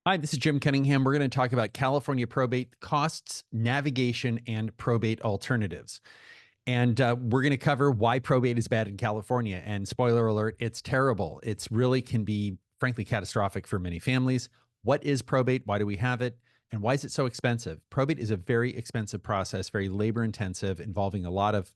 Hi, this is Jim Cunningham. We're going to talk about California probate costs, navigation, and probate alternatives. And we're going to cover why probate is bad in California. And spoiler alert, it's terrible. It's really can be, frankly, catastrophic for many families. What is probate? Why do we have it? And why is it so expensive? Probate is a very expensive process, very labor intensive, involving a lot of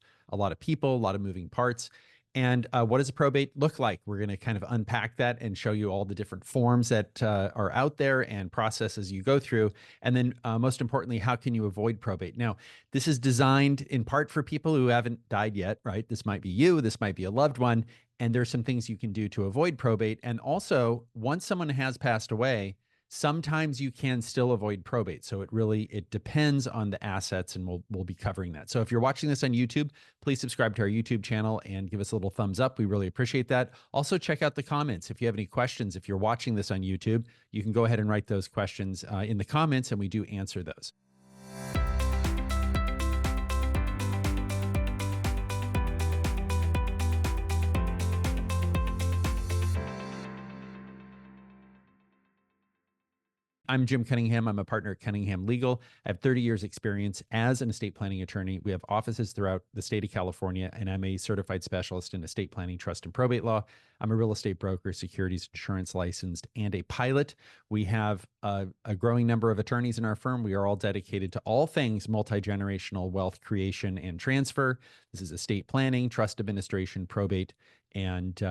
people, a lot of moving parts. And what does a probate look like? We're going to kind of unpack that and show you all the different forms that are out there and processes you go through. And then, most importantly, how can you avoid probate? Now, this is designed in part for people who haven't died yet, right? This might be you, this might be a loved one, and there's some things you can do to avoid probate. And also, once someone has passed away, sometimes you can still avoid probate. So it depends on the assets, and we'll be covering that. So if you're watching this on YouTube, please subscribe to our YouTube channel and give us a little thumbs up. We really appreciate that. Also, check out the comments. If you have any questions, if you're watching this on YouTube, you can go ahead and write those questions in the comments, and we do answer those. I'm Jim Cunningham. I'm a partner at Cunningham Legal. I have 30 years experience as an estate planning attorney. We have offices throughout the state of California, and I'm a certified specialist in estate planning, trust, and probate law. I'm a real estate broker, securities insurance licensed, and a pilot. We have a growing number of attorneys in our firm. We are all dedicated to all things multi-generational wealth creation and transfer. This is estate planning, trust administration, probate, and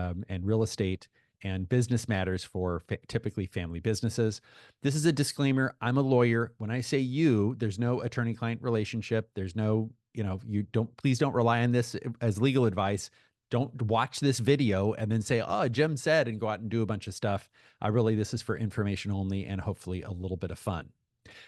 real estate and business matters for typically family businesses. This is a disclaimer. I'm a lawyer. When I say you, there's no attorney-client relationship. There's no, please don't rely on this as legal advice. Don't watch this video and then say, oh, Jim said, and go out and do a bunch of stuff. Really, this is for information only and hopefully a little bit of fun.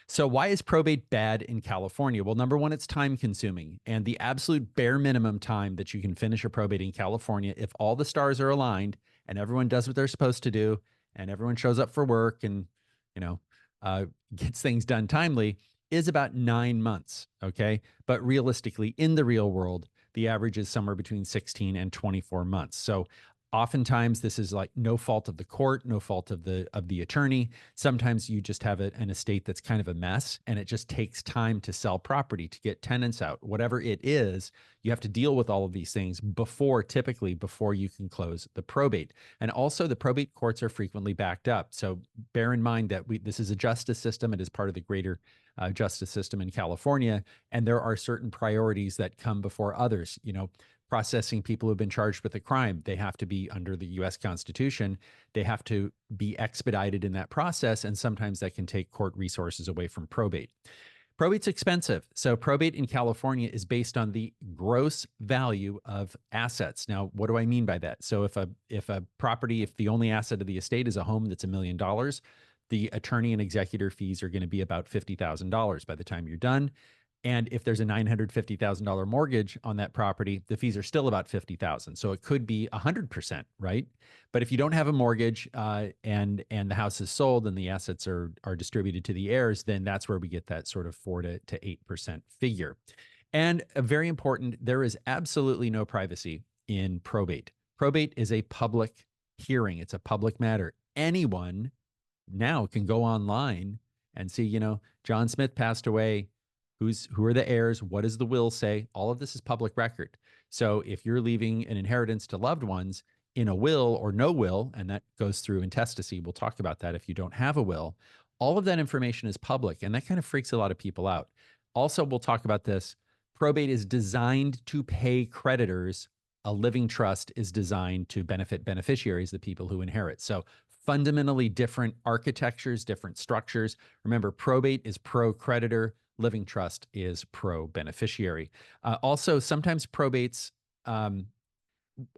So why is probate bad in California? Well, number one, it's time consuming, and the absolute bare minimum time that you can finish a probate in California, if all the stars are aligned and everyone does what they're supposed to do and everyone shows up for work and, you know, gets things done timely, is about 9 months. Okay. But realistically, in the real world, the average is somewhere between 16 and 24 months. So oftentimes this is like no fault of the court, no fault of the attorney. Sometimes you just have an estate that's kind of a mess, and it just takes time to sell property, to get tenants out, whatever it is. You have to deal with all of these things typically before you can close the probate. And also the probate courts are frequently backed up. So bear in mind that this is a justice system. It is part of the greater justice system in California, and there are certain priorities that come before others. Processing people who have been charged with a crime, they have to be under the U.S. Constitution. They have to be expedited in that process, and sometimes that can take court resources away from probate. Probate's expensive. So probate in California is based on the gross value of assets. Now, what do I mean by that? So if the only asset of the estate is a home that's $1 million, the attorney and executor fees are going to be about $50,000 by the time you're done. And if there's a $950,000 mortgage on that property, the fees are still about $50,000. So it could be 100%, right? But if you don't have a mortgage and the house is sold and the assets are distributed to the heirs, then that's where we get that sort of 4 to 8% figure. And very important, there is absolutely no privacy in probate. Probate is a public hearing. It's a public matter. Anyone now can go online and see, John Smith passed away. Who are the heirs? What does the will say? All of this is public record. So if you're leaving an inheritance to loved ones in a will or no will, and that goes through intestacy, we'll talk about that if you don't have a will, all of that information is public, and that kind of freaks a lot of people out. Also, we'll talk about this. Probate is designed to pay creditors. A living trust is designed to benefit beneficiaries, the people who inherit. So fundamentally different architectures, different structures. Remember, probate is pro-creditor. Living trust is pro-beneficiary. Also, sometimes probates, I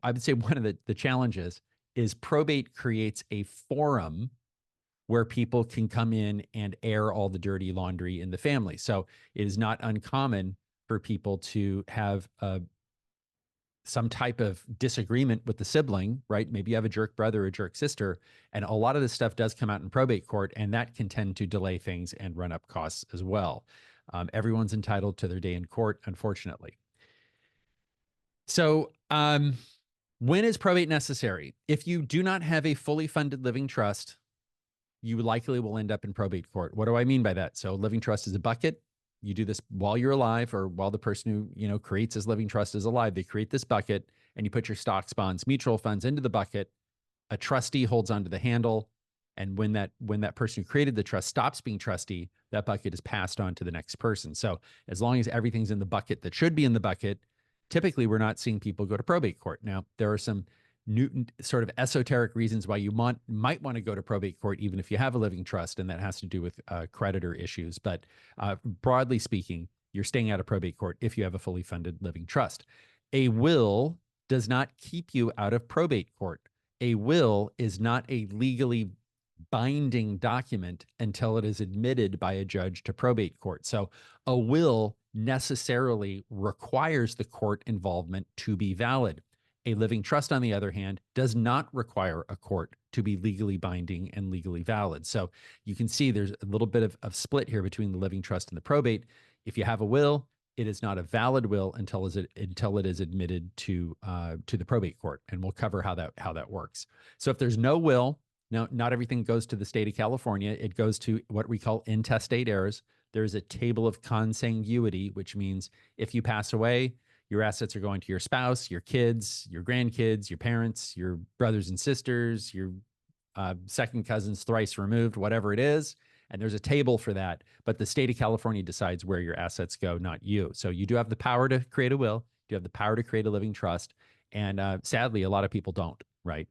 would say one of the challenges is probate creates a forum where people can come in and air all the dirty laundry in the family. So it is not uncommon for people to have some type of disagreement with the sibling, right? Maybe you have a jerk brother or a jerk sister, and a lot of this stuff does come out in probate court, and that can tend to delay things and run up costs as well. Everyone's entitled to their day in court, unfortunately. So when is probate necessary? If you do not have a fully funded living trust, you likely will end up in probate court. What do I mean by that? So living trust is a bucket. You do this while you're alive, or while the person who, creates this living trust is alive. They create this bucket, and you put your stocks, bonds, mutual funds into the bucket. A trustee holds onto the handle, and when that person who created the trust stops being trustee, that bucket is passed on to the next person. So as long as everything's in the bucket that should be in the bucket, typically we're not seeing people go to probate court. Now, there are some new sort of esoteric reasons why you might want to go to probate court even if you have a living trust, and that has to do with creditor issues. But broadly speaking, you're staying out of probate court if you have a fully funded living trust. A will does not keep you out of probate court. A will is not a legally binding document until it is admitted by a judge to probate court. So a will necessarily requires the court involvement to be valid. A living trust, on the other hand, does not require a court to be legally binding and legally valid. So you can see there's a little bit of split here between the living trust and the probate. If you have a will, it is not a valid will until it is admitted to the probate court, and we'll cover how that works. So if there's no will, now not everything goes to the state of California. It goes to what we call intestate heirs. There's a table of consanguinity, which means if you pass away, your assets are going to your spouse, your kids, your grandkids, your parents, your brothers and sisters, your second cousins thrice removed, whatever it is. And there's a table for that. But the state of California decides where your assets go, not you. So you do have the power to create a will. You have the power to create a living trust. And sadly, a lot of people don't, right?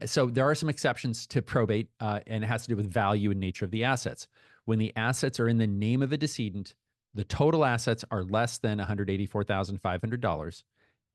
So there are some exceptions to probate, and it has to do with value and nature of the assets. When the assets are in the name of a decedent, the total assets are less than $184,500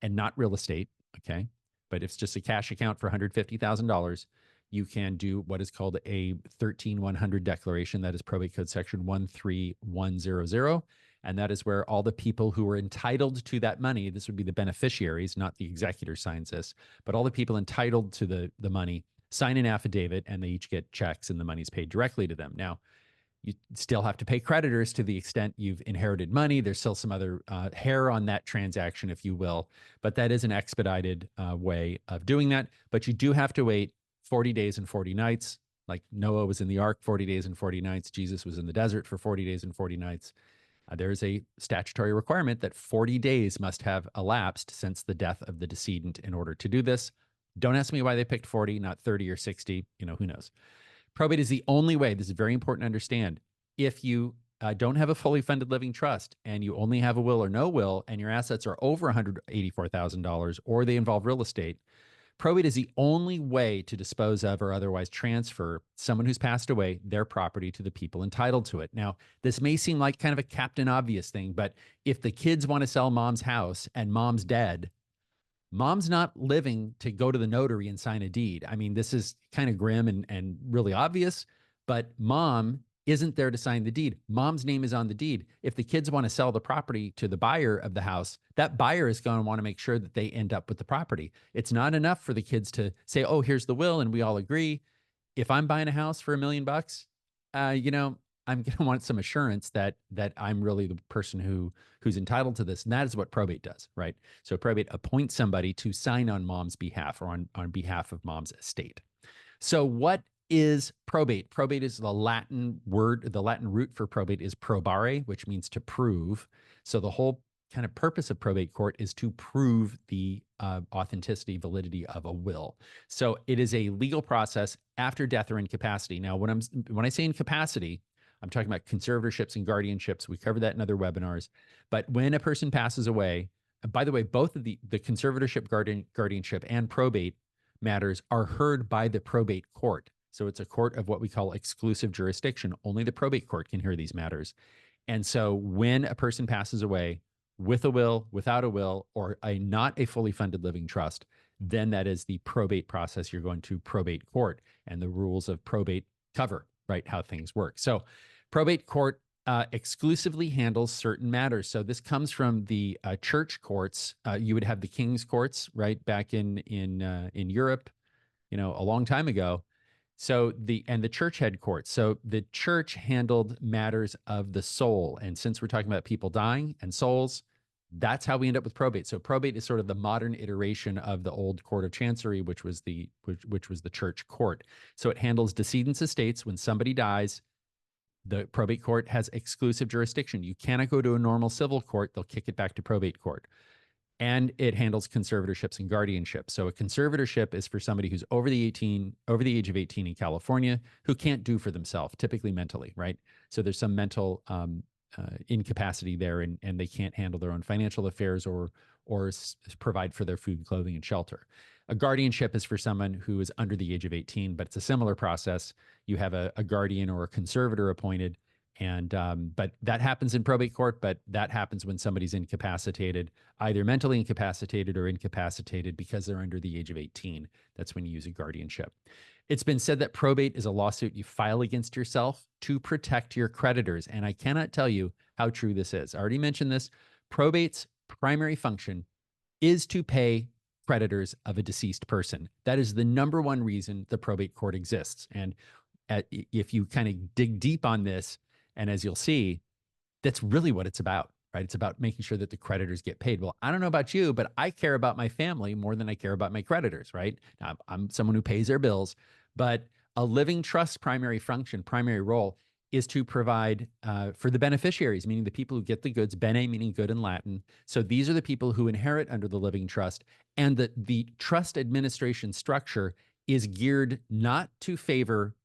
and not real estate, okay? But if it's just a cash account for $150,000, you can do what is called a 13100 declaration. That is probate code section 13100. And that is where all the people who are entitled to that money, this would be the beneficiaries, not the executor signs this, but all the people entitled to the money sign an affidavit, and they each get checks, and the money's paid directly to them. Now, you still have to pay creditors to the extent you've inherited money. There's still some other hair on that transaction, if you will, but that is an expedited way of doing that. But you do have to wait 40 days and 40 nights. Like Noah was in the ark 40 days and 40 nights. Jesus was in the desert for 40 days and 40 nights. There is a statutory requirement that 40 days must have elapsed since the death of the decedent in order to do this. Don't ask me why they picked 40, not 30 or 60. Who knows? Probate is the only way. This is very important to understand. If you don't have a fully funded living trust and you only have a will or no will, and your assets are over $184,000 or they involve real estate, probate is the only way to dispose of or otherwise transfer someone who's passed away, their property, to the people entitled to it. Now, this may seem like kind of a Captain Obvious thing, but if the kids want to sell mom's house and mom's dead, mom's not living to go to the notary and sign a deed. I mean, this is kind of grim and really obvious, but mom isn't there to sign the deed. Mom's name is on the deed. If the kids want to sell the property to the buyer of the house, that buyer is going to want to make sure that they end up with the property. It's not enough for the kids to say, oh, here's the will, and we all agree. If I'm buying a house for $1 million, I'm going to want some assurance that I'm really the person who's entitled to this. And that is what probate does, right? So probate appoints somebody to sign on mom's behalf, or on behalf of mom's estate. So what is probate? Probate is the Latin word. The Latin root for probate is probare, which means to prove. So the whole kind of purpose of probate court is to prove the authenticity, validity of a will. So it is a legal process after death or incapacity. Now, when I say incapacity, I'm talking about conservatorships and guardianships. We covered that in other webinars. But when a person passes away, and by the way, both of the conservatorship, guardianship, and probate matters are heard by the probate court. So it's a court of what we call exclusive jurisdiction. Only the probate court can hear these matters. And so when a person passes away with a will, without a will, or not a fully funded living trust, then that is the probate process. You're going to probate court, and the rules of probate cover, right, how things work. So probate court exclusively handles certain matters. So this comes from the church courts. You would have the king's courts, right, back in Europe, a long time ago. So the church head courts. So the church handled matters of the soul. And since we're talking about people dying and souls, That's how we end up with probate. So probate is sort of the modern iteration of the old court of chancery, which was the church court. So it handles decedents' estates. When somebody dies, the probate court has exclusive jurisdiction. You cannot go to a normal civil court. They'll kick it back to probate court. And it handles conservatorships and guardianships. So a conservatorship is for somebody who's over the age of 18 in California, who can't do for themselves, typically mentally, right? So there's some mental incapacity there, and they can't handle their own financial affairs or provide for their food, clothing, and shelter. A guardianship is for someone who is under the age of 18, but it's a similar process. You have a guardian or a conservator appointed, and but that happens in probate court, but that happens when somebody's incapacitated, either mentally incapacitated or incapacitated because they're under the age of 18. That's when you use a guardianship. It's been said that probate is a lawsuit you file against yourself to protect your creditors. And I cannot tell you how true this is. I already mentioned this. Probate's primary function is to pay creditors of a deceased person. That is the number one reason the probate court exists. And if you kind of dig deep on this, and as you'll see, that's really what it's about, right? It's about making sure that the creditors get paid. Well, I don't know about you, but I care about my family more than I care about my creditors, right? Now, I'm someone who pays their bills, but a living trust primary function, primary role is to provide for the beneficiaries, meaning the people who get the goods, bene meaning good in Latin. So these are the people who inherit under the living trust. And the trust administration structure is geared not to favor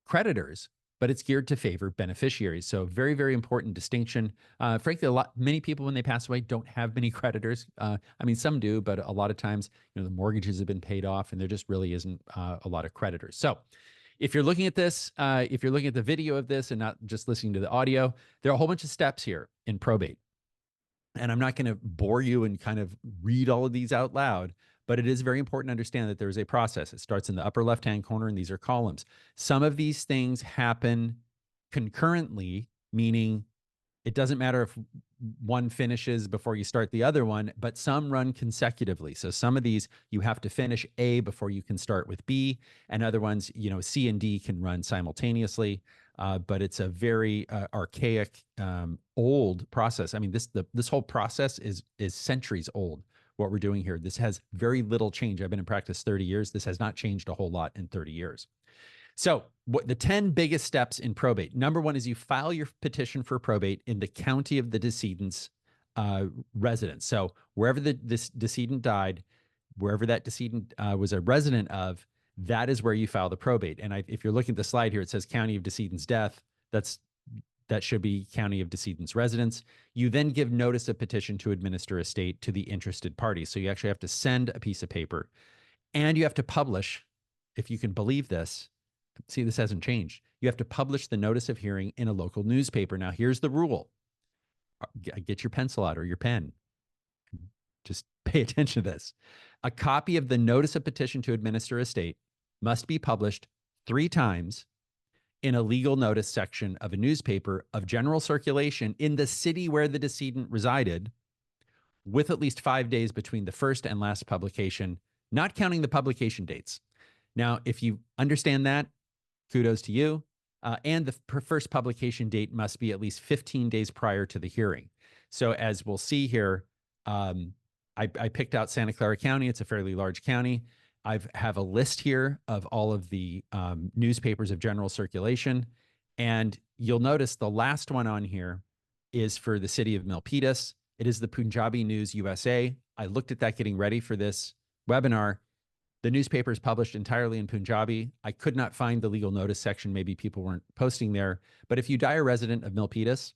creditors, but it's geared to favor beneficiaries. So very, very important distinction. Frankly, many people when they pass away don't have many creditors. I mean, some do, but a lot of times, the mortgages have been paid off and there just really isn't a lot of creditors. So if you're looking at this, if you're looking at the video of this and not just listening to the audio, there are a whole bunch of steps here in probate. And I'm not going to bore you and kind of read all of these out loud, but it is very important to understand that there is a process. It starts in the upper left-hand corner, and these are columns. Some of these things happen concurrently, meaning it doesn't matter if one finishes before you start the other one, but some run consecutively. So some of these, you have to finish A before you can start with B, and other ones, C and D can run simultaneously. But it's a very archaic, old process. I mean, this whole process is centuries old. What we're doing here, this has very little change. I've been in practice 30 years. This has not changed a whole lot in 30 years. So the 10 biggest steps in probate. Number one is you file your petition for probate in the county of the decedent's residence. So wherever this decedent died, wherever that decedent was a resident of, that is where you file the probate. And if you're looking at the slide here, it says county of decedent's death. That should be county of decedent's residence. You then give notice of petition to administer estate to the interested party. So you actually have to send a piece of paper, and you have to publish, if you can believe this. See, this hasn't changed. You have to publish the notice of hearing in a local newspaper. Now, here's the rule. Get your pencil out or your pen. Just pay attention to this. A copy of the notice of petition to administer estate must be published 3 times in a legal notice section of a newspaper of general circulation in the city where the decedent resided, with at least 5 days between the first and last publication, not counting the publication dates. Now, if you understand that, kudos to you. And the first publication date must be at least 15 days prior to the hearing. So as we'll see here, I picked out Santa Clara County. It's a fairly large county. I have a list here of all of the newspapers of general circulation. And you'll notice the last one on here is for the city of Milpitas. It is the Punjabi News USA. I looked at that getting ready for this webinar. The newspaper is published entirely in Punjabi. I could not find the legal notice section. Maybe people weren't posting there. But if you die a resident of Milpitas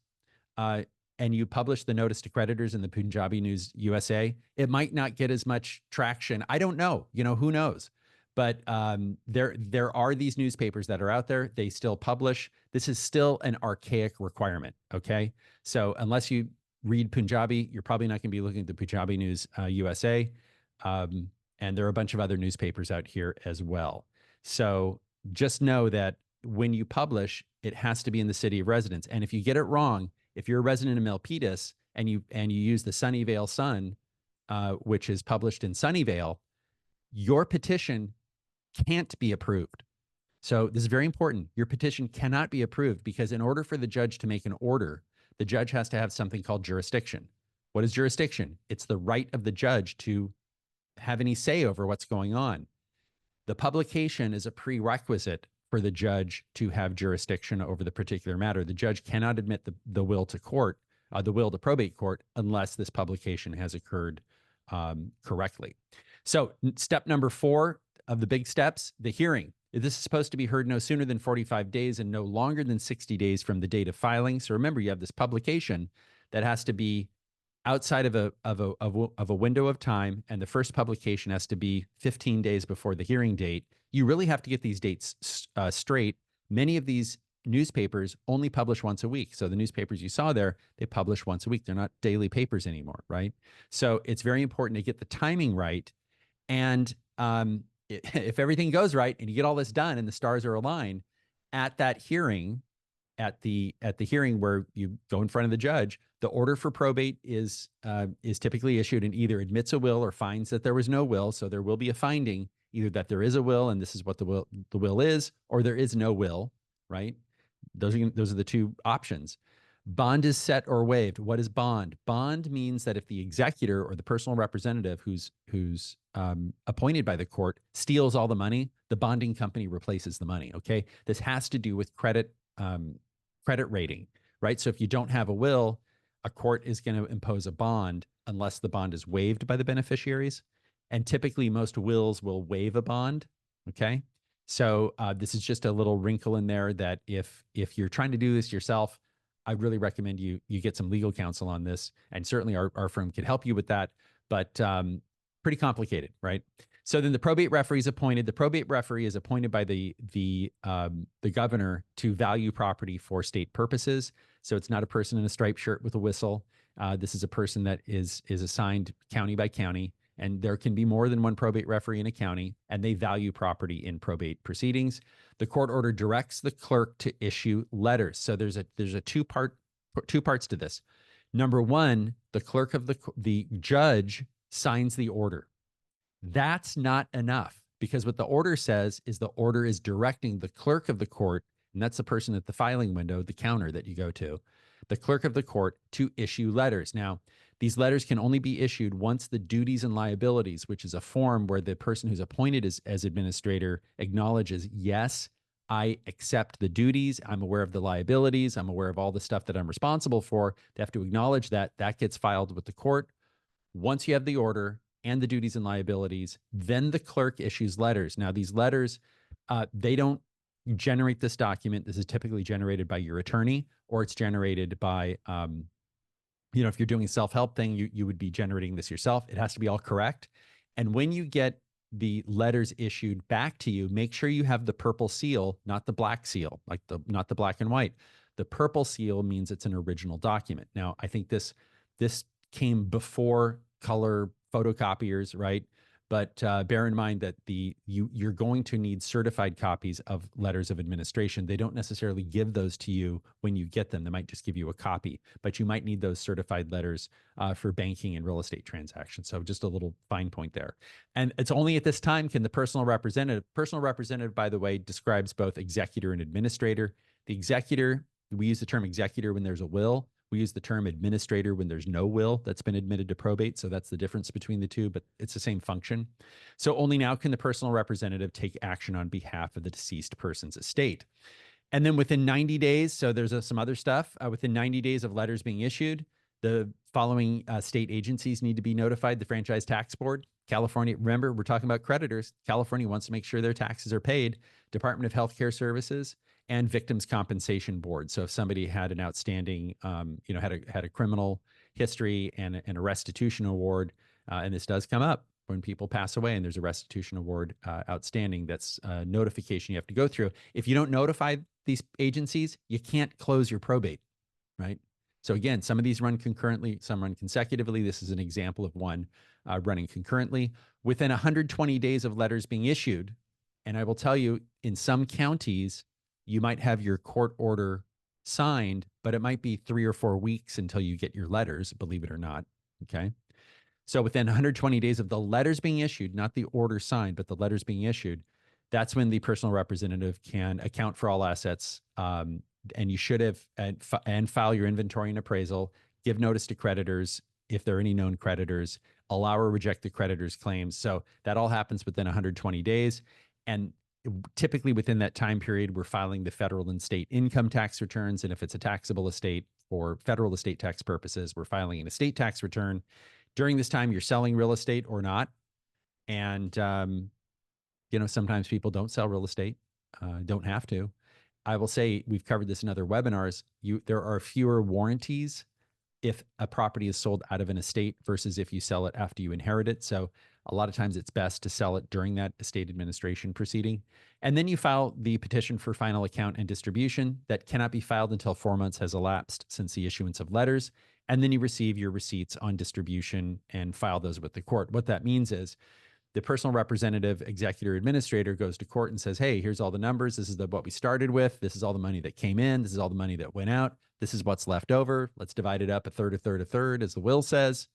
and you publish the notice to creditors in the Punjabi News USA, it might not get as much traction. I don't know. Who knows? But there are these newspapers that are out there. They still publish. This is still an archaic requirement, okay? So unless you read Punjabi, you're probably not going to be looking at the Punjabi News USA. And there are a bunch of other newspapers out here as well. So just know that when you publish, it has to be in the city of residence. And if you get it wrong, if you're a resident of Milpitas and you use the Sunnyvale Sun, which is published in Sunnyvale, your petition can't be approved. So this is very important. Your petition cannot be approved because in order for the judge to make an order, the judge has to have something called jurisdiction. What is jurisdiction? It's the right of the judge to have any say over what's going on. The publication is a prerequisite for the judge to have jurisdiction over the particular matter. The judge cannot admit the will to court, the will to probate court, unless this publication has occurred correctly. So step number 4 of the big steps, the hearing. This is supposed to be heard no sooner than 45 days and no longer than 60 days from the date of filing. So remember, you have this publication that has to be outside of a window of time, and the first publication has to be 15 days before the hearing date. You really have to get these dates straight. Many of these newspapers only publish once a week. So the newspapers you saw there, they publish once a week. They're not daily papers anymore, right? So it's very important to get the timing right. And if everything goes right and you get all this done and the stars are aligned at that hearing, at the hearing where you go in front of the judge, the order for probate is typically issued and either admits a will or finds that there was no will. So there will be a finding either that there is a will and this is what the will is, or there is no will, right? Those are the two options. Bond is set or waived. What is bond? Bond means that if the executor or the personal representative who's appointed by the court steals all the money, the bonding company replaces the money. Okay, this has to do with credit rating, right? So if you don't have a will, a court is going to impose a bond unless the bond is waived by the beneficiaries. And typically most wills will waive a bond. Okay. So this is just a little wrinkle in there that if you're trying to do this yourself, I really recommend you get some legal counsel on this. And certainly our firm could help you with that, but pretty complicated, right? So then the probate referee is appointed. The probate referee is appointed by the governor to value property for state purposes. So it's not a person in a striped shirt with a whistle. This is a person that is assigned county by county, and there can be more than one probate referee in a county, and they value property in probate proceedings. The court order directs the clerk to issue letters. So there's a two parts to this. Number one, the clerk of the judge signs the order. That's not enough, because what the order says is the order is directing the clerk of the court, and that's the person at the filing window, the counter that you go to, the clerk of the court, to issue letters. Now, these letters can only be issued once the duties and liabilities, which is a form where the person who's appointed as administrator acknowledges, yes, I accept the duties, I'm aware of the liabilities, I'm aware of all the stuff that I'm responsible for. They have to acknowledge that. That gets filed with the court. Once you have the order and the duties and liabilities, then the clerk issues letters. Now, these letters, they don't generate this document. This is typically generated by your attorney, or it's generated by, if you're doing a self-help thing, you would be generating this yourself. It has to be all correct. And when you get the letters issued back to you, make sure you have the purple seal, not the black seal, not the black and white. The purple seal means it's an original document. Now, I think this came before color photocopiers, right? But bear in mind that you're going to need certified copies of letters of administration. They don't necessarily give those to you when you get them. They might just give you a copy, but you might need those certified letters for banking and real estate transactions. So just a little fine point there. And it's only at this time can the personal representative, by the way, describes both executor and administrator. The executor, we use the term executor when there's a will. We use the term administrator when there's no will that's been admitted to probate. So that's the difference between the two, but it's the same function. So only now can the personal representative take action on behalf of the deceased person's estate. And then within 90 days, so there's some other stuff, within 90 days of letters being issued, the following state agencies need to be notified: the Franchise Tax Board, California. Remember, we're talking about creditors. California wants to make sure their taxes are paid. Department of Healthcare Services, and Victims Compensation Board. So if somebody had an outstanding, had a criminal history and a restitution award, and this does come up when people pass away and there's a restitution award outstanding, that's a notification you have to go through. If you don't notify these agencies, you can't close your probate, right? So again, some of these run concurrently, some run consecutively. This is an example of one running concurrently. Within 120 days of letters being issued, and I will tell you, in some counties, you might have your court order signed, but it might be 3 or 4 weeks until you get your letters, believe it or not, okay? So within 120 days of the letters being issued, not the order signed, but the letters being issued, that's when the personal representative can account for all assets, and you should have, and file your inventory and appraisal, give notice to creditors, if there are any known creditors, allow or reject the creditor's claims. So that all happens within 120 days. And typically within that time period, we're filing the federal and state income tax returns. And if it's a taxable estate for federal estate tax purposes, we're filing an estate tax return. During this time, you're selling real estate or not. And, sometimes people don't sell real estate, don't have to. I will say, we've covered this in other webinars. There are fewer warranties if a property is sold out of an estate versus if you sell it after you inherit it. So a lot of times it's best to sell it during that estate administration proceeding. And then you file the petition for final account and distribution that cannot be filed until 4 months has elapsed since the issuance of letters. And then you receive your receipts on distribution and file those with the court. What that means is the personal representative, executor, administrator goes to court and says, hey, here's all the numbers. This is what we started with. This is all the money that came in. This is all the money that went out. This is what's left over. Let's divide it up a third, a third, a third, as the will says.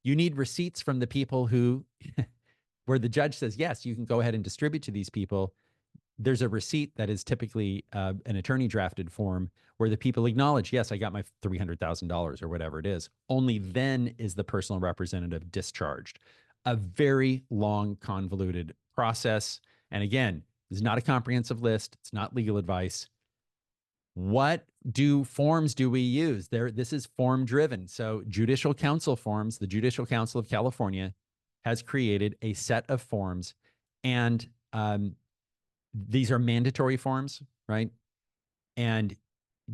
You need receipts from the people who, where the judge says, yes, you can go ahead and distribute to these people. There's a receipt that is typically an attorney drafted form where the people acknowledge, yes, I got my $300,000 or whatever it is. Only then is the personal representative discharged. A very long, convoluted process. And again, this is not a comprehensive list. It's not legal advice. What forms do we use? This is form driven. So Judicial Council forms, the Judicial Council of California has created a set of forms, and these are mandatory forms, right? And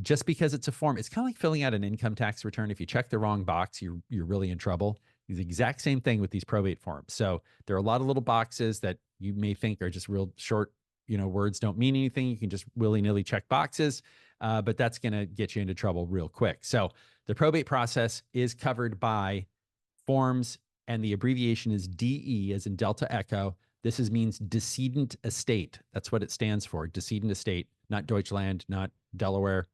just because it's a form, it's kind of like filling out an income tax return. If you check the wrong box, you're really in trouble. It's the exact same thing with these probate forms. So there are a lot of little boxes that you may think are just real short, words don't mean anything. You can just willy-nilly check boxes, but that's going to get you into trouble real quick. So the probate process is covered by forms, and the abbreviation is DE, as in Delta Echo. This means decedent estate. That's what it stands for, decedent estate, not Deutschland, not Delaware.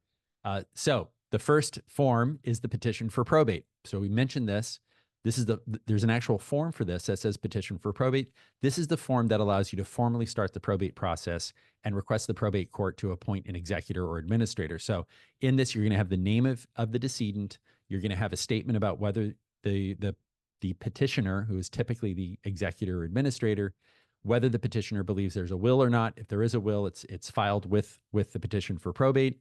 So the first form is the petition for probate. So we mentioned this. There's an actual form for this that says petition for probate. This is the form that allows you to formally start the probate process and request the probate court to appoint an executor or administrator. So in this, you're going to have the name of the decedent. You're going to have a statement about whether the petitioner, who is typically the executor or administrator, whether the petitioner believes there's a will or not. If there is a will, it's filed with the petition for probate.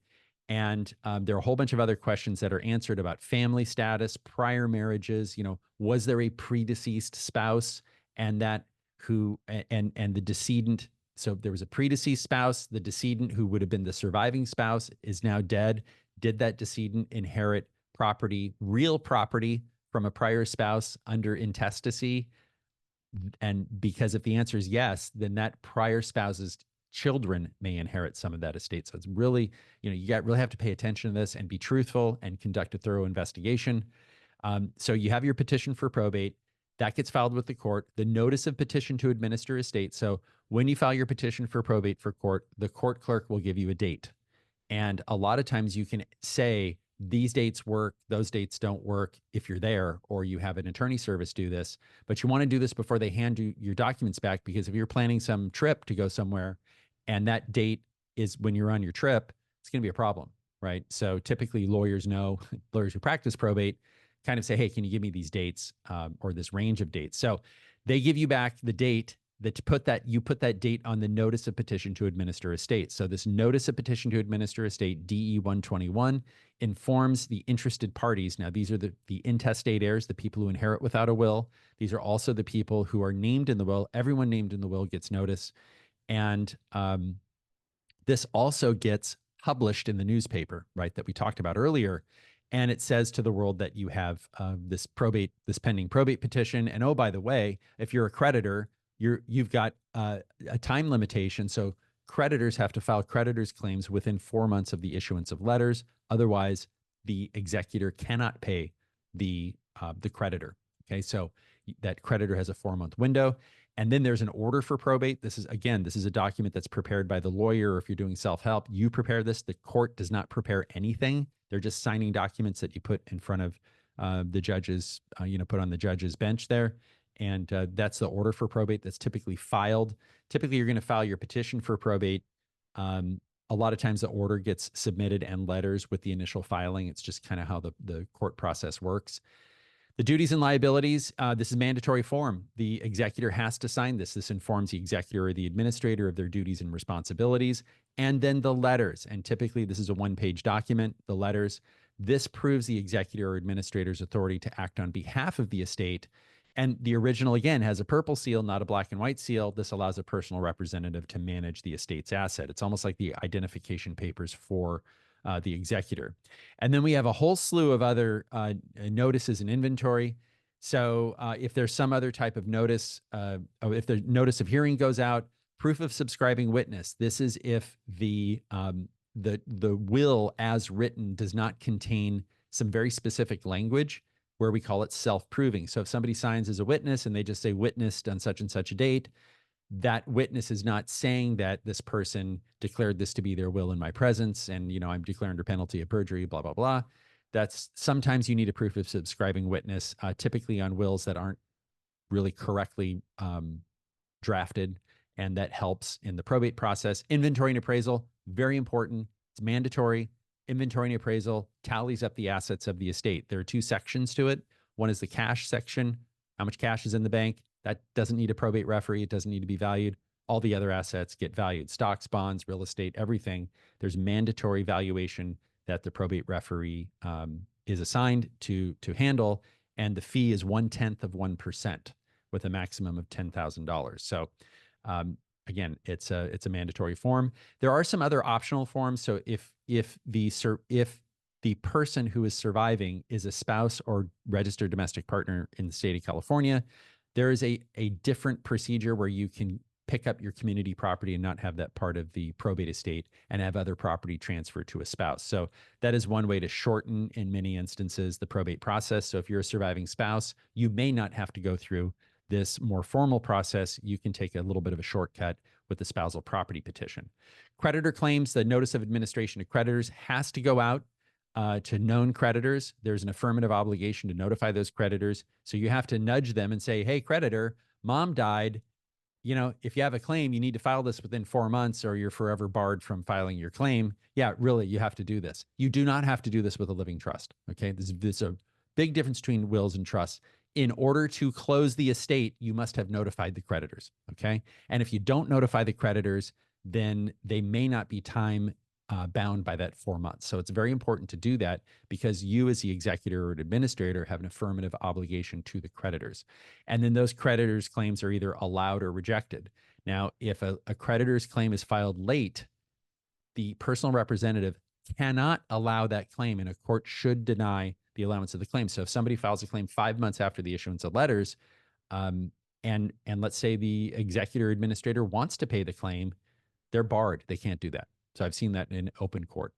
And there are a whole bunch of other questions that are answered about family status, prior marriages. Was there a predeceased spouse, and the decedent? So there was a predeceased spouse. The decedent, who would have been the surviving spouse, is now dead. Did that decedent inherit property, real property, from a prior spouse under intestacy? And because if the answer is yes, then that prior spouse's children may inherit some of that estate. So it's really, you really have to pay attention to this and be truthful and conduct a thorough investigation. So you have your petition for probate. That gets filed with the court. The notice of petition to administer estate. So when you file your petition for probate for court, the court clerk will give you a date. And a lot of times you can say, these dates work, those dates don't work if you're there, or you have an attorney service do this. But you want to do this before they hand you your documents back, because if you're planning some trip to go somewhere and that date is when you're on your trip, it's going to be a problem, right? So typically lawyers who practice probate kind of say, hey, can you give me these dates or this range of dates? So they give you back the date you put that date on the notice of petition to administer estate. So this notice of petition to administer estate, DE 121, informs the interested parties. Now, these are the intestate heirs, the people who inherit without a will. These are also the people who are named in the will. Everyone named in the will gets notice. And this also gets published in the newspaper, right, that we talked about earlier. And it says to the world that you have this pending probate petition. And oh, by the way, if you're a creditor, you've got a time limitation. So creditors have to file creditors' claims within 4 months of the issuance of letters. Otherwise, the executor cannot pay the creditor. Okay, so that creditor has a 4-month window. And then there's an order for probate. This is a document that's prepared by the lawyer, or if you're doing self-help, you prepare this. The court does not prepare anything. They're just signing documents that you put in front of the judges, put on the judge's bench there. And that's the order for probate that's typically filed. Typically, you're going to file your petition for probate. A lot of times the order gets submitted and letters with the initial filing. It's just kind of how the court process works. The duties and liabilities, this is mandatory form. The executor has to sign this. This informs the executor or the administrator of their duties and responsibilities. And then the letters. And typically, this is a one-page document, the letters. This proves the executor or administrator's authority to act on behalf of the estate. And the original, again, has a purple seal, not a black and white seal. This allows a personal representative to manage the estate's asset. It's almost like the identification papers for the executor. And then we have a whole slew of other notices and inventory. So if there's some other type of notice, if the notice of hearing goes out, proof of subscribing witness. This is if the will as written does not contain some very specific language where we call it self-proving. So if somebody signs as a witness and they just say witnessed on such and such a date, that witness is not saying that this person declared this to be their will in my presence and, I'm declaring under penalty of perjury, blah, blah, blah. That's sometimes you need a proof of subscribing witness, typically on wills that aren't really correctly drafted, and that helps in the probate process. Inventory and appraisal, very important. It's mandatory. Inventory and appraisal tallies up the assets of the estate. There are two sections to it. One is the cash section, how much cash is in the bank. That doesn't need a probate referee. It doesn't need to be valued. All the other assets get valued. Stocks, bonds, real estate, everything. There's mandatory valuation that the probate referee is assigned to handle, and the fee is 0.1% with a maximum of $10,000. So again, it's a mandatory form. There are some other optional forms. So if the person who is surviving is a spouse or registered domestic partner in the state of California, there is a different procedure where you can pick up your community property and not have that part of the probate estate and have other property transferred to a spouse. So that is one way to shorten, in many instances, the probate process. So if you're a surviving spouse, you may not have to go through this more formal process. You can take a little bit of a shortcut with the spousal property petition. Creditor claims, the notice of administration to creditors has to go out to known creditors. There's an affirmative obligation to notify those creditors. So you have to nudge them and say, hey, creditor, mom died. If you have a claim, you need to file this within 4 months or you're forever barred from filing your claim. Yeah, really, you have to do this. You do not have to do this with a living trust. Okay. There's a big difference between wills and trusts. In order to close the estate, you must have notified the creditors. Okay. And if you don't notify the creditors, then they may not be time bound by that 4 months. So it's very important to do that because you as the executor or administrator have an affirmative obligation to the creditors. And then those creditors' claims are either allowed or rejected. Now, if a creditor's claim is filed late, the personal representative cannot allow that claim, and a court should deny the allowance of the claim. So if somebody files a claim 5 months after the issuance of letters, and let's say the executor administrator wants to pay the claim, they're barred. They can't do that. So I've seen that in open court.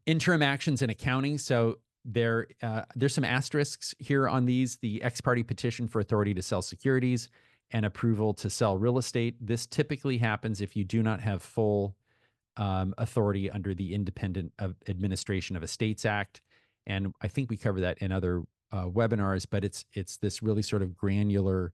Interim actions in accounting. So there's some asterisks here on these. The ex parte petition for authority to sell securities and approval to sell real estate. This typically happens if you do not have full authority under the Independent Administration of Estates Act. And I think we cover that in other webinars, but it's this really sort of granular,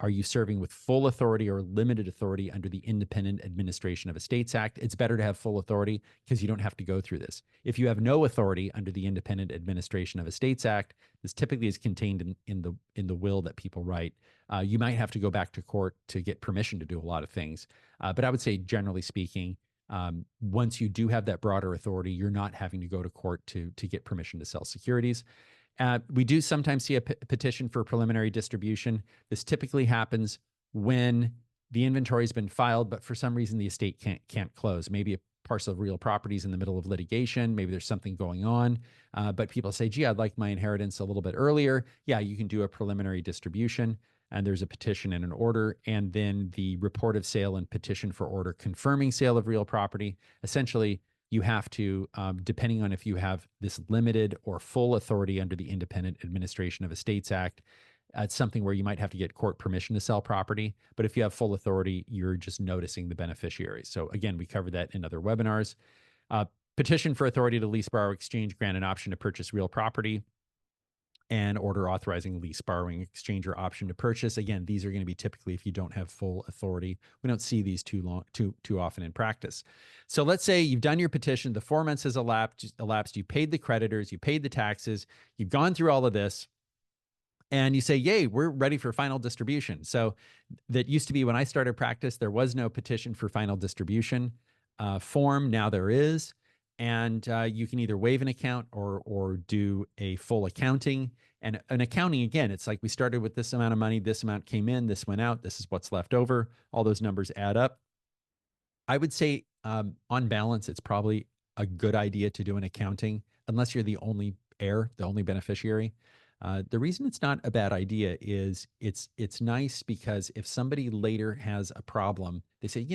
are you serving with full authority or limited authority under the Independent Administration of Estates Act? It's better to have full authority because you don't have to go through this. If you have no authority under the Independent Administration of Estates Act, this typically is contained in the will that people write. You might have to go back to court to get permission to do a lot of things. But I would say, generally speaking, once you do have that broader authority, you're not having to go to court to get permission to sell securities. We do sometimes see a petition for preliminary distribution. This typically happens when the inventory has been filed, but for some reason the estate can't close. Maybe a parcel of real property is in the middle of litigation. Maybe there's something going on, but people say, gee, I'd like my inheritance a little bit earlier. Yeah, you can do a preliminary distribution, and there's a petition and an order, and then the report of sale and petition for order confirming sale of real property. Essentially, you have to, depending on if you have this limited or full authority under the Independent Administration of Estates Act, it's something where you might have to get court permission to sell property. But if you have full authority, you're just noticing the beneficiaries. So again, we covered that in other webinars. Petition for authority to lease, borrow, exchange, grant an option to purchase real property. and order authorizing lease, borrowing, exchange, or option to purchase. Again, these are going to be typically if you don't have full authority. We don't see these too often in practice. So let's say you've done your petition, the 4 months has elapsed, you paid the creditors, you paid the taxes, you've gone through all of this, and you say, yay, we're ready for final distribution. So that used to be when I started practice, there was no petition for final distribution form. Now there is. And you can either waive an account or do a full accounting. And an accounting, again, it's like we started with this amount of money, this amount came in, this went out, this is what's left over. All those numbers add up. I would say on balance, it's probably a good idea to do an accounting unless you're the only heir, the only beneficiary. The reason it's not a bad idea is it's nice because if somebody later has a problem, they say,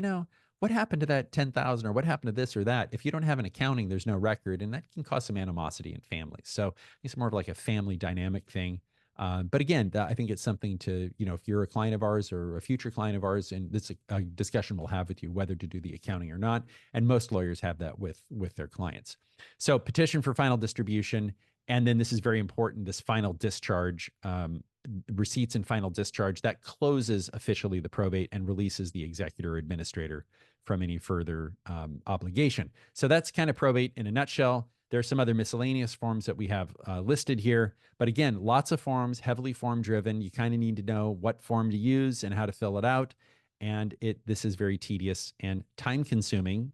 what happened to that 10,000 or what happened to this or that? If you don't have an accounting, there's no record, and that can cause some animosity in families. So it's more of like a family dynamic thing. But again, I think it's something to, if you're a client of ours or a future client of ours, and this a discussion we'll have with you whether to do the accounting or not. And most lawyers have that with their clients. So petition for final distribution. And then this is very important, this final discharge, receipts and final discharge, that closes officially the probate and releases the executor or administrator from any further obligation. So that's kind of probate in a nutshell. There are some other miscellaneous forms that we have listed here. But again, lots of forms, heavily form driven. You kind of need to know what form to use and how to fill it out. And this is very tedious and time consuming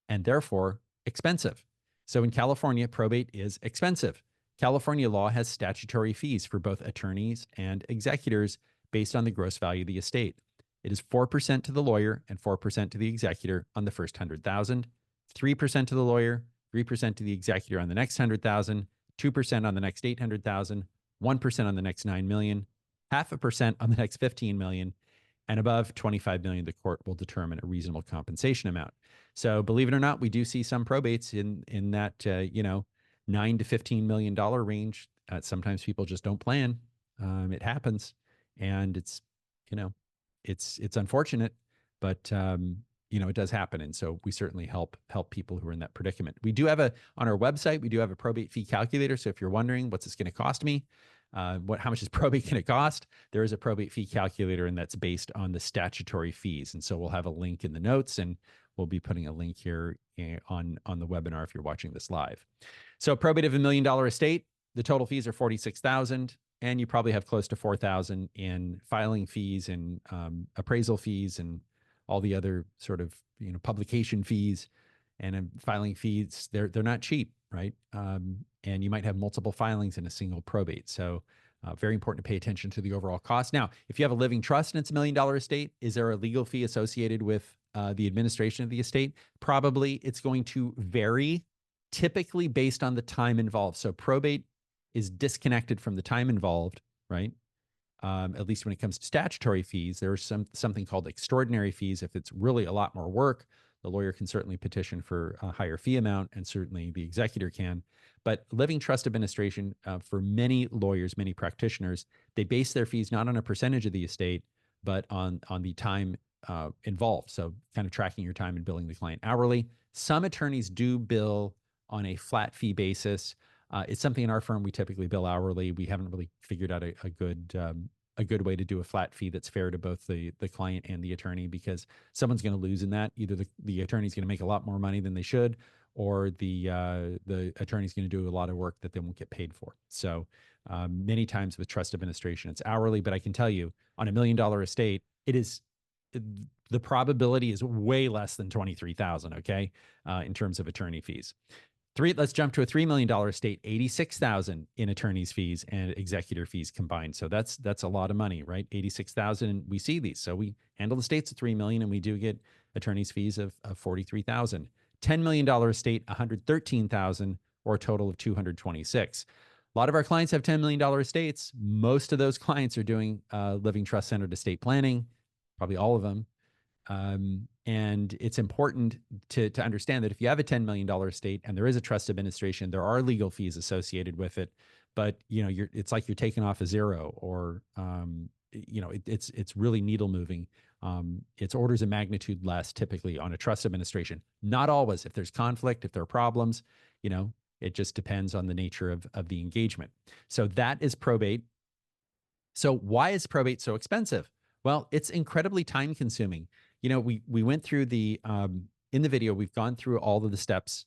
and therefore expensive. So in California, probate is expensive. California law has statutory fees for both attorneys and executors based on the gross value of the estate. It is 4% to the lawyer and 4% to the executor on the first 100,000, 3% to the lawyer, 3% to the executor on the next 100,000, 2% on the next 800,000, 1% on the next 9 million, 0.5% on the next 15 million, and above 25 million, the court will determine a reasonable compensation amount. So believe it or not, we do see some probates in that $9 to $15 million range. Sometimes people just don't plan. It happens, and it's unfortunate, but it does happen. And so we certainly help people who are in that predicament. We do have on our website, we do have a probate fee calculator. So if you're wondering what's this going to cost me, how much is probate going to cost? There is a probate fee calculator, and that's based on the statutory fees. And so we'll have a link in the notes, and we'll be putting a link here on the webinar if you're watching this live. So probate of $1 million estate, the total fees are $46,000, and you probably have close to $4,000 in filing fees and appraisal fees and all the other sort of publication fees and filing fees. They're not cheap, right? And you might have multiple filings in a single probate. So very important to pay attention to the overall cost. Now, if you have a living trust and it's $1 million estate, is there a legal fee associated with the administration of the estate? Probably. It's going to vary, typically based on the time involved. So probate is disconnected from the time involved, right? At least when it comes to statutory fees. There's something called extraordinary fees. If it's really a lot more work, the lawyer can certainly petition for a higher fee amount, and certainly the executor can. But living trust administration, for many lawyers, many practitioners, they base their fees not on a percentage of the estate, but on the time involved. So kind of tracking your time and billing the client hourly. Some attorneys do bill on a flat fee basis. It's something in our firm we typically bill hourly. We haven't really figured out a good way to do a flat fee that's fair to both the client and the attorney, because someone's going to lose in that. Either the attorney's going to make a lot more money than they should, or the attorney's going to do a lot of work that they won't get paid for. So many times with trust administration, it's hourly. But I can tell you, on $1 million estate, the probability is way less than 23,000. Okay, in terms of attorney fees. Let's jump to a $3 million estate, 86,000 in attorney's fees and executor fees combined. So that's a lot of money, right? 86,000. We see these. So we handle the estates at $3 million, and we do get attorney's fees of 43,000. $10 million estate, 113,000, or a total of 226. A lot of our clients have $10 million estates. Most of those clients are doing living trust centered estate planning, probably all of them. And it's important to understand that if you have a $10 million estate and there is a trust administration, there are legal fees associated with it, but it's like you're taking off a zero, or it's really needle moving. It's orders of magnitude less typically on a trust administration. Not always. If there's conflict, if there are problems, It just depends on the nature of the engagement. So that is probate. So why is probate so expensive? Well, it's incredibly time consuming. We went through in the video, we've gone through all of the steps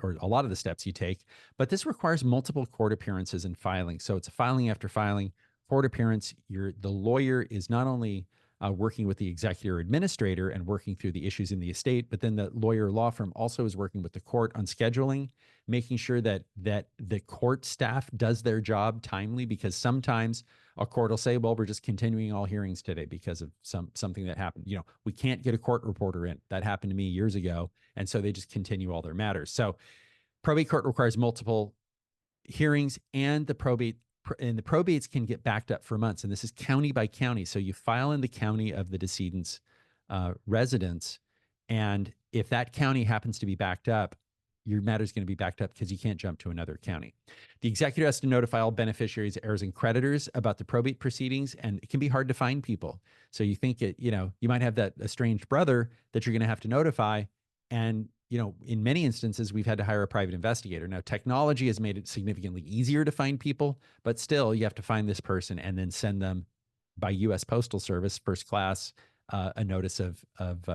or a lot of the steps you take, but this requires multiple court appearances and filing. So it's filing after filing, court appearance. The lawyer is not only working with the executor administrator and working through the issues in the estate, but then the lawyer law firm also is working with the court on scheduling, making sure that the court staff does their job timely, because sometimes a court will say, well, we're just continuing all hearings today because of something that happened. We can't get a court reporter in. That happened to me years ago. And so they just continue all their matters. So probate court requires multiple hearings, and the probates can get backed up for months. And this is county by county. So you file in the county of the decedent's residence. And if that county happens to be backed up, your matter is going to be backed up because you can't jump to another county. The executor has to notify all beneficiaries, heirs, and creditors about the probate proceedings, and it can be hard to find people. So you think you might have that estranged brother that you're going to have to notify. And, in many instances, we've had to hire a private investigator. Now, technology has made it significantly easier to find people, but still you have to find this person and then send them by U.S. Postal Service, first class, a notice of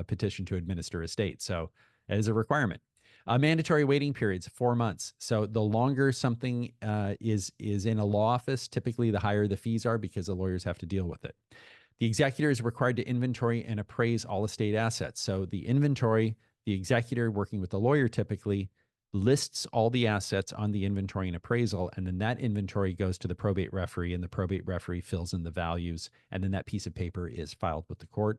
petition to administer estate. So that is a requirement. Mandatory waiting periods, 4 months. So the longer something is in a law office, typically the higher the fees are because the lawyers have to deal with it. The executor is required to inventory and appraise all estate assets. So the inventory, the executor working with the lawyer typically lists all the assets on the inventory and appraisal, and then that inventory goes to the probate referee, and the probate referee fills in the values, and then that piece of paper is filed with the court.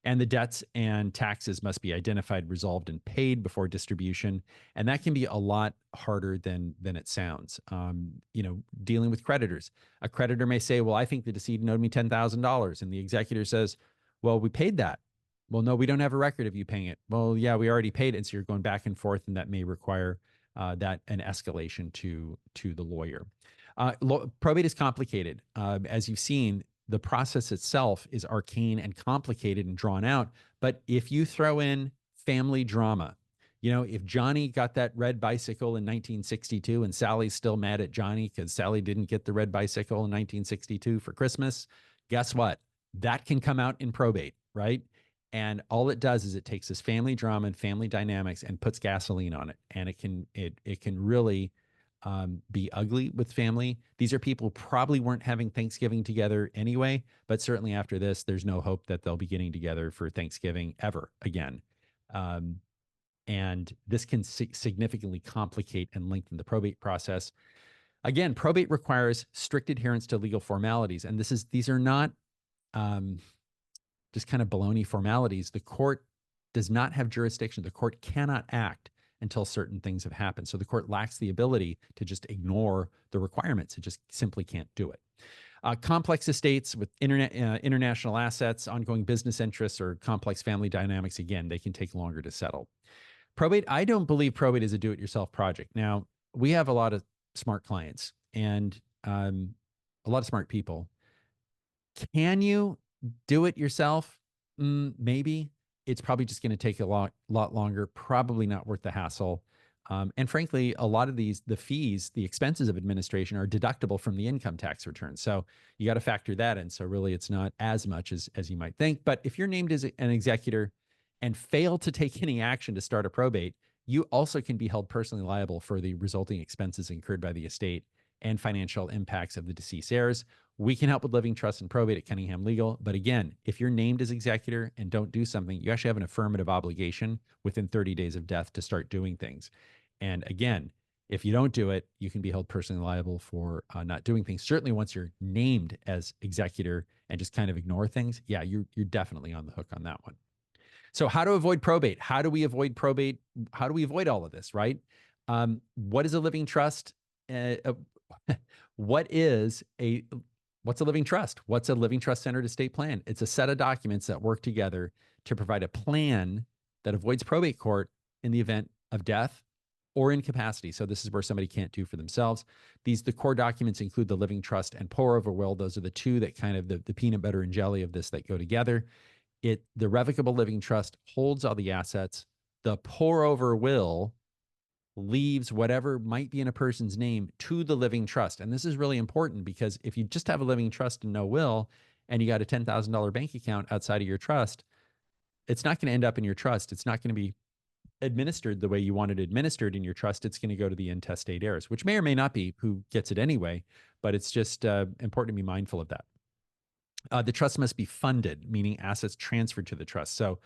And the debts and taxes must be identified, resolved, and paid before distribution. And that can be a lot harder than it sounds. Dealing with creditors. A creditor may say, well, I think the decedent owed me $10,000. And the executor says, well, we paid that. Well, no, we don't have a record of you paying it. Well, yeah, we already paid it. And so you're going back and forth, and that may require an escalation to the lawyer. Probate is complicated. As you've seen, the process itself is arcane and complicated and drawn out. But if you throw in family drama, if Johnny got that red bicycle in 1962 and Sally's still mad at Johnny because Sally didn't get the red bicycle in 1962 for Christmas, guess what? That can come out in probate, right? And all it does is it takes this family drama and family dynamics and puts gasoline on it. And it can really be ugly with family. These are people who probably weren't having Thanksgiving together anyway, but certainly after this, there's no hope that they'll be getting together for Thanksgiving ever again. And this can significantly complicate and lengthen the probate process. Again, probate requires strict adherence to legal formalities. And these are not just kind of baloney formalities. The court does not have jurisdiction. The court cannot act until certain things have happened. So the court lacks the ability to just ignore the requirements. It just simply can't do it. Complex estates with international assets, ongoing business interests, or complex family dynamics, again, they can take longer to settle. Probate, I don't believe probate is a do-it-yourself project. Now, we have a lot of smart clients and a lot of smart people. Can you do it yourself? Maybe. It's probably just going to take a lot longer, probably not worth the hassle. And frankly, a lot of the fees, the expenses of administration are deductible from the income tax return. So you got to factor that in. So really, it's not as much as you might think. But if you're named as an executor and fail to take any action to start a probate, you also can be held personally liable for the resulting expenses incurred by the estate and financial impacts of the deceased heirs. We can help with living trust and probate at Cunningham Legal. But again, if you're named as executor and don't do something, you actually have an affirmative obligation within 30 days of death to start doing things. And again, if you don't do it, you can be held personally liable for not doing things. Certainly once you're named as executor and just kind of ignore things, yeah, you're definitely on the hook on that one. So how to avoid probate? How do we avoid probate? How do we avoid all of this, right? What is a living trust? What's a living trust? What's a living trust-centered estate plan? It's a set of documents that work together to provide a plan that avoids probate court in the event of death or incapacity. So this is where somebody can't do for themselves. The core documents include the living trust and pour-over will. Those are the two that kind of the peanut butter and jelly of this that go together. The revocable living trust holds all the assets. The pour-over will leaves whatever might be in a person's name to the living trust. And this is really important because if you just have a living trust and no will, and you got a $10,000 bank account outside of your trust, it's not going to end up in your trust. It's not going to be administered the way you want it administered in your trust. It's going to go to the intestate heirs, which may or may not be who gets it anyway, but it's just important to be mindful of that. The trust must be funded, meaning assets transferred to the trust. So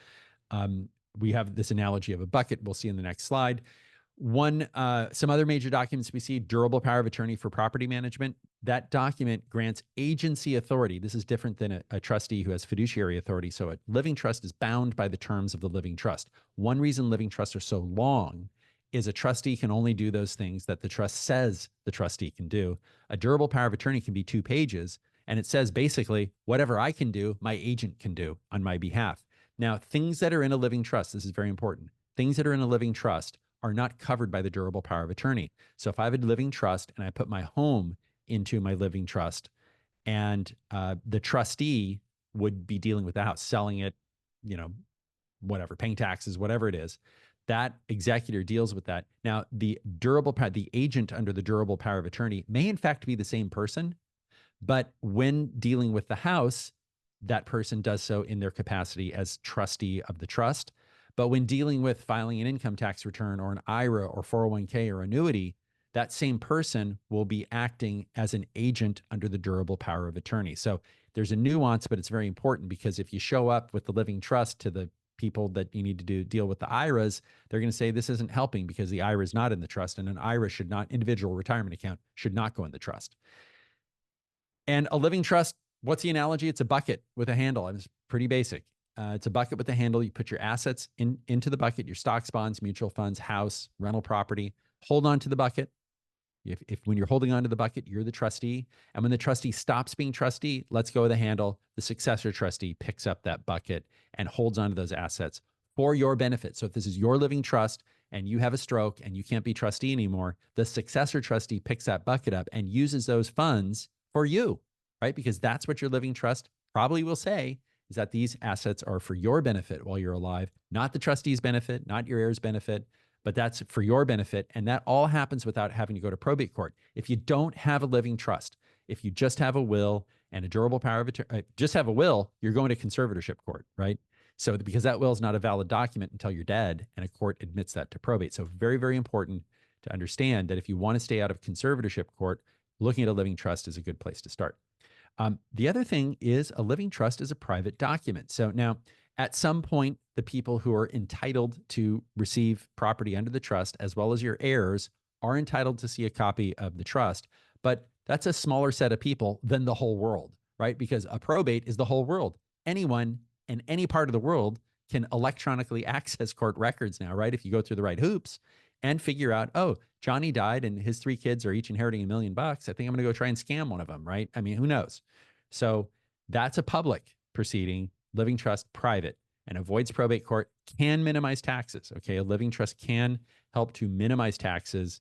we have this analogy of a bucket we'll see in the next slide. Some other major documents we see: durable power of attorney for property management. That document grants agency authority. This is different than a trustee who has fiduciary authority. So a living trust is bound by the terms of the living trust. One reason living trusts are so long is a trustee can only do those things that the trust says the trustee can do. A durable power of attorney can be 2 pages, and it says basically whatever I can do, my agent can do on my behalf. Now, things that are in a living trust, this is very important. Things that are in a living trust are not covered by the durable power of attorney. So if I have a living trust and I put my home into my living trust, and the trustee would be dealing with the house, selling it, whatever, paying taxes, whatever it is, that executor deals with that. Now, the agent under the durable power of attorney may in fact be the same person, but when dealing with the house, that person does so in their capacity as trustee of the trust. But when dealing with filing an income tax return or an IRA or 401k or annuity, that same person will be acting as an agent under the durable power of attorney. So there's a nuance, but it's very important, because if you show up with the living trust to the people that you need to deal with the IRAs, they're going to say this isn't helping because the IRA is not in the trust, and an IRA should not, individual retirement account should not go in the trust. And a living trust, what's the analogy? It's a bucket with a handle. It's pretty basic. It's a bucket with a handle. You put your assets into the bucket, your stocks, bonds, mutual funds, house, rental property. Hold on to the bucket. If when you're holding on to the bucket, you're the trustee. And when the trustee stops being trustee, let's go with the handle. The successor trustee picks up that bucket and holds on to those assets for your benefit. So if this is your living trust and you have a stroke and you can't be trustee anymore, the successor trustee picks that bucket up and uses those funds for you, right? Because that's what your living trust probably will say, is that these assets are for your benefit while you're alive, not the trustee's benefit, not your heir's benefit, but that's for your benefit. And that all happens without having to go to probate court. If you don't have a living trust, if you just have a will and a durable power of attorney, just have a will, you're going to conservatorship court, right? So because that will is not a valid document until you're dead, and a court admits that to probate. So very, very important to understand that if you want to stay out of conservatorship court, looking at a living trust is a good place to start. The other thing is a living trust is a private document. So now, at some point, the people who are entitled to receive property under the trust, as well as your heirs, are entitled to see a copy of the trust. But that's a smaller set of people than the whole world, right? Because a probate is the whole world. Anyone in any part of the world can electronically access court records now, right? If you go through the right hoops and figure out, oh, Johnny died and his 3 kids are each inheriting $1 million. I think I'm going to go try and scam one of them, right? I mean, who knows? So that's a public proceeding. Living trust, private, and avoids probate court, can minimize taxes. Okay, a living trust can help to minimize taxes.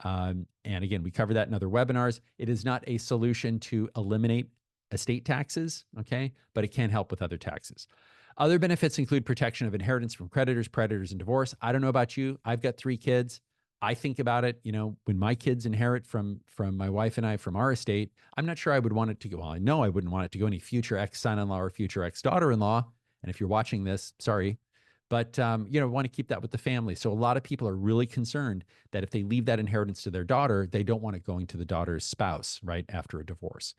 And again, we cover that in other webinars. It is not a solution to eliminate estate taxes, okay, but it can help with other taxes. Other benefits include protection of inheritance from creditors, predators, and divorce. I don't know about you. I've got 3 kids. I think about it, when my kids inherit from my wife and I from our estate, I'm not sure I would want it to go. Well, I know I wouldn't want it to go any future ex-son-in-law or future ex-daughter-in-law. And if you're watching this, sorry, but want to keep that with the family. So a lot of people are really concerned that if they leave that inheritance to their daughter, they don't want it going to the daughter's spouse, right, after a divorce.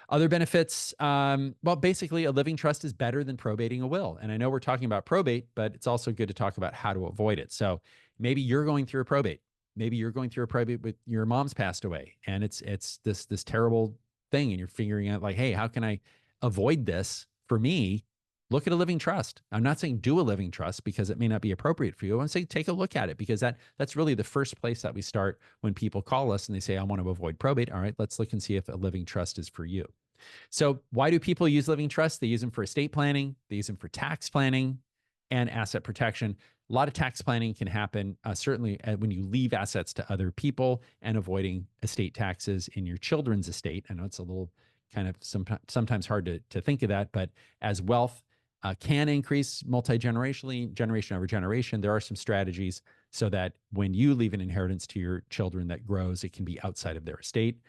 Other benefits, well, basically a living trust is better than probating a will. And I know we're talking about probate, but it's also good to talk about how to avoid it. So maybe you're going through a probate. Maybe you're going through a probate with your mom's passed away, and it's this terrible thing, and you're figuring out like, hey, how can I avoid this? For me, look at a living trust. I'm not saying do a living trust because it may not be appropriate for you. I'm saying take a look at it, because that's really the first place that we start when people call us and they say, I want to avoid probate. All right, let's look and see if a living trust is for you. So why do people use living trusts? They use them for estate planning. They use them for tax planning and asset protection. A lot of tax planning can happen, certainly when you leave assets to other people, and avoiding estate taxes in your children's estate. I know it's a little kind of sometimes hard to think of that, but as wealth can increase multi-generationally, generation over generation. There are some strategies so that when you leave an inheritance to your children that grows, it can be outside of their estate.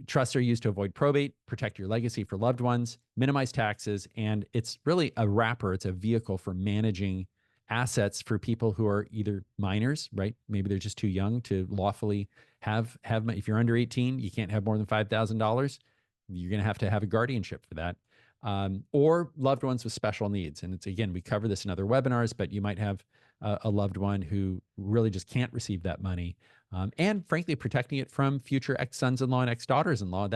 Trusts are used to avoid probate, protect your legacy for loved ones, minimize taxes, and it's really a wrapper. It's a vehicle for managing assets for people who are either minors, right? Maybe they're just too young to lawfully have, if you're under 18, you can't have more than $5,000. You're going to have a guardianship for that. Or loved ones with special needs. And it's, again, we cover this in other webinars, but you might have a loved one who really just can't receive that money. And frankly, protecting it from future ex-sons-in-law and ex-daughters-in-law.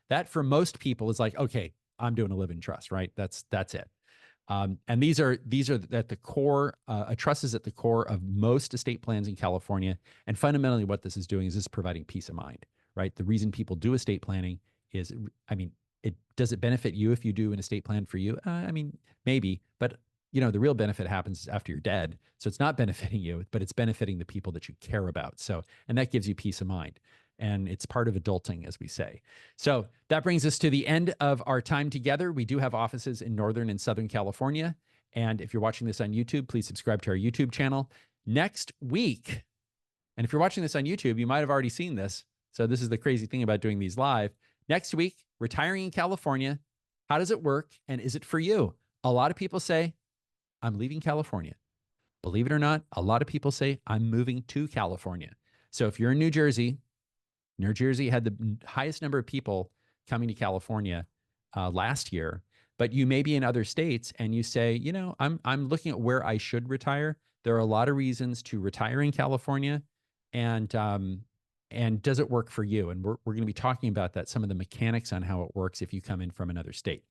That for most people is like, okay, I'm doing a living trust, right? That's it. And these are at the core. A trust is at the core of most estate plans in California. And fundamentally, what this is doing is providing peace of mind, right? The reason people do estate planning is, does it benefit you if you do an estate plan for you? Maybe, but the real benefit happens after you're dead. So it's not benefiting you, but it's benefiting the people that you care about. So, and that gives you peace of mind. And it's part of adulting, as we say. So that brings us to the end of our time together. We do have offices in Northern and Southern California. And if you're watching this on YouTube, please subscribe to our YouTube channel. Next week, and if you're watching this on YouTube, you might have already seen this. So this is the crazy thing about doing these live. Next week, retiring in California. How does it work? And is it for you? A lot of people say, I'm leaving California. Believe it or not, a lot of people say, I'm moving to California. So if you're in New Jersey had the highest number of people coming to California last year, but you may be in other states and you say, I'm looking at where I should retire. There are a lot of reasons to retire in California, and does it work for you? And we're going to be talking about that, some of the mechanics on how it works if you come in from another state.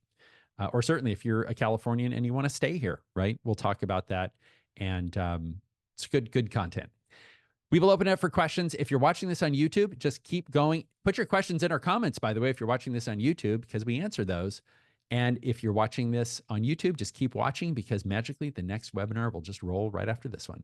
Or certainly if you're a Californian and you want to stay here, right? We'll talk about that. And it's good content. We will open it up for questions. If you're watching this on YouTube, just keep going. Put your questions in our comments, by the way, if you're watching this on YouTube, because we answer those. And if you're watching this on YouTube, just keep watching, because magically the next webinar will just roll right after this one.